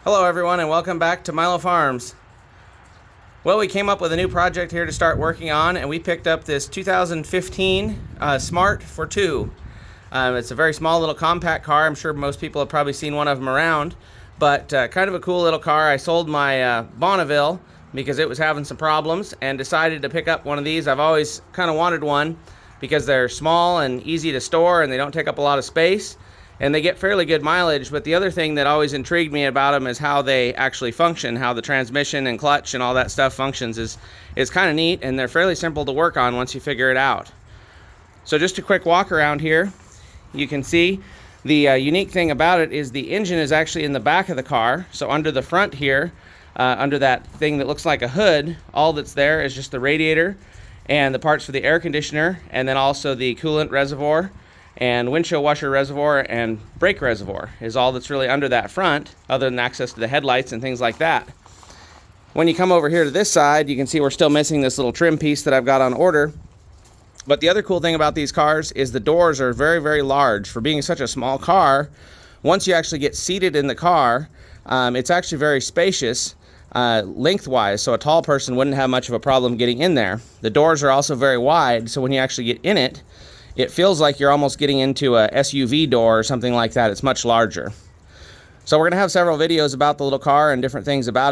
Hello everyone and welcome back to Milo Farms. Well, we came up with a new project here to start working on, and we picked up this 2015 Smart Fortwo. It's a very small little compact car. I'm sure most people have probably seen one of them around, but kind of a cool little car. I sold my Bonneville because it was having some problems and decided to pick up one of these. I've always kind of wanted one because they're small and easy to store and they don't take up a lot of space. And they get fairly good mileage, but the other thing that always intrigued me about them is how they actually function, how the transmission and clutch and all that stuff functions is kind of neat, and they're fairly simple to work on once you figure it out. So just a quick walk around here. You can see the unique thing about it is the engine is actually in the back of the car. So under the front here, under that thing that looks like a hood, all that's there is just the radiator and the parts for the air conditioner, and then also the coolant reservoir and windshield washer reservoir and brake reservoir is all that's really under that front, other than access to the headlights and things like that. When you come over here to this side, you can see we're still missing this little trim piece that I've got on order. But the other cool thing about these cars is the doors are very, very large. For being such a small car, once you actually get seated in the car, it's actually very spacious lengthwise, so a tall person wouldn't have much of a problem getting in there. The doors are also very wide, so when you actually get in it, it feels like you're almost getting into a SUV door or something like that. It's much larger. So we're going to have several videos about the little car and different things about